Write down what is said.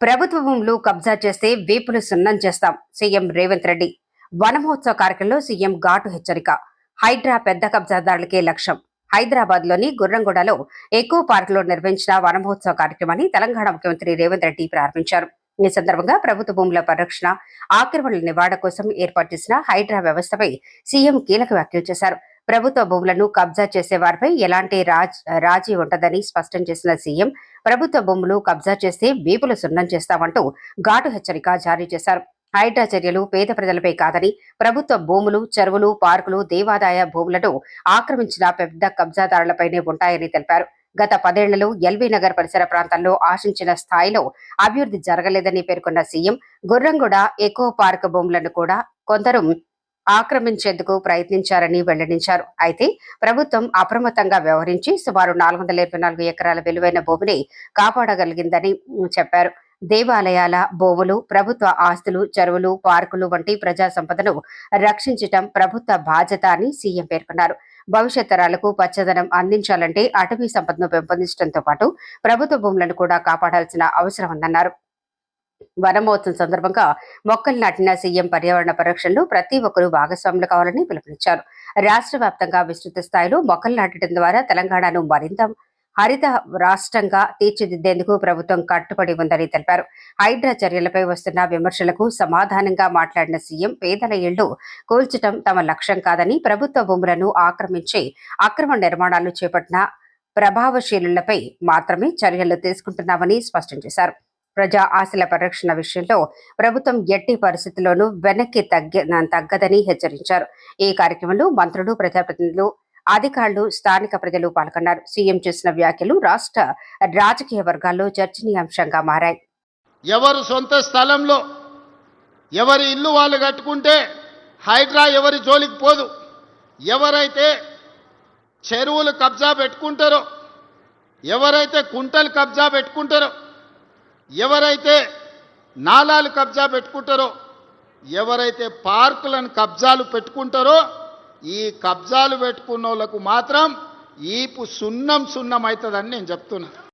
ప్రభుత్వ భూములు కబ్జా చేస్తే వీపులు సున్నం చేస్తాం సీఎం రేవంత్ రెడ్డి. వన మహోత్సవ కార్యక్రమంలో సీఎం ఘాటు హెచ్చరిక. హైడ్రా పెద్ద కబ్జాదారులకే లక్ష్యం. హైదరాబాద్ లోని గుర్రంగూడలో ఎకో పార్క్ లో నిర్వహించిన వన మహోత్సవ కార్యక్రమాన్ని తెలంగాణ ముఖ్యమంత్రి రేవంత్ రెడ్డి ప్రారంభించారు. ఈ సందర్భంగా ప్రభుత్వ భూముల పరిరక్షణ, ఆక్రమణల నివారణ కోసం ఏర్పాటు చేసిన హైడ్రా వ్యవస్థపై సీఎం కీలక వ్యాఖ్యలు చేశారు. ప్రభుత్వ భూములను కబ్జా చేసే వారిపై ఎలాంటి రాజీ ఉంటదని స్పష్టం చేసిన సీఎం, ప్రభుత్వ భూములు కబ్జా చేస్తే వీపులు సున్నం చేస్తామంటూ ఘాటు హెచ్చరిక జారీ చేశారు. హైడ్రా చర్యలు పేద ప్రజలపై కాదని, ప్రభుత్వ భూములు, చెరువులు, పార్కులు, దేవాదాయ భూములను ఆక్రమించిన పెద్ద కబ్జాదారులపైనే ఉంటాయని తెలిపారు. గత 10 ఏళ్లలో ఎల్బీ నగర్ పరిసర ప్రాంతాల్లో ఆశించిన స్థాయిలో అభివృద్ధి జరగలేదని పేర్కొన్న సీఎం, గుర్రంగూడ ఎకో పార్క్ భూములను కూడా కొందరు ఆక్రమించేందుకు ప్రయత్నించారని వెల్లడించారు. అయితే ప్రభుత్వం అప్రమత్తంగా వ్యవహరించి సుమారు 424 ఎకరాల విలువైన భూమిని కాపాడగలిగిందని చెప్పారు. దేవాలయాల భూములు, ప్రభుత్వ ఆస్తులు, చెరువులు, పార్కులు వంటి ప్రజా సంపదను రక్షించటం ప్రభుత్వ బాధ్యత అని సీఎం పేర్కొన్నారు. భవిష్యత్ తరాలకు పచ్చదనం అందించాలంటే అటవీ సంపదను పెంపొందించడంతో పాటు ప్రభుత్వ భూములను కూడా కాపాడాల్సిన అవసరం ఉందన్నారు. వనమహోత్సవం సందర్భంగా మొక్కలు నాటిన సీఎం పర్యావరణ పరిరక్షణలో ప్రతి ఒక్కరూ భాగస్వాములు కావాలని పిలుపునిచ్చారు. రాష్ట్ర వ్యాప్తంగా విస్తృత స్థాయిలో మొక్కలు నాటడం ద్వారా తెలంగాణను మరింత హరిత రాష్ట్రంగా తీర్చిదిద్దేందుకు ప్రభుత్వం కట్టుబడి ఉందని తెలిపారు. హైడ్రా చర్యలపై వస్తున్న విమర్శలకు సమాధానంగా మాట్లాడిన సీఎం, పేదల ఇళ్లు కూల్చడం తమ లక్ష్యం కాదని, ప్రభుత్వ భూములను ఆక్రమించి అక్రమ నిర్మాణాలు చేపట్టిన ప్రభావశీలులపై మాత్రమే చర్యలు తీసుకుంటున్నామని స్పష్టం చేశారు. ప్రజా ఆశల పరిరక్షణ విషయంలో ప్రభుత్వం ఎట్టి పరిస్థితుల్లోనూ వెనక్కి తగ్గదని హెచ్చరించారు. ఈ కార్యక్రమంలో మంత్రులు, ప్రజాప్రతినిధులు, అధికారులు, స్థానిక ప్రజలు పాల్గొన్నారు. సీఎం చేసిన వ్యాఖ్యలు రాష్ట్ర రాజకీయ వర్గాల్లో చర్చనీయాంశంగా మారాయి. ఎవరు సొంత స్థలంలో ఎవరి ఇల్లు వాళ్ళు కట్టుకుంటే హైడ్రా ఎవరి జోలికి పోదు. ఎవరైతే చెరువులు కబ్జా పెట్టుకుంటారో, ఎవరైతే కుంటలు కబ్జా పెట్టుకుంటారో, ఎవరైతే నాలాలు కబ్జా పెట్టుకుంటారో, ఎవరైతే పార్కులను కబ్జాలు పెట్టుకుంటారో, ఈ కబ్జాలు పెట్టుకున్న వాళ్ళకు మాత్రం ఈపు సున్నం అవుతుందని నేను చెప్తున్నా.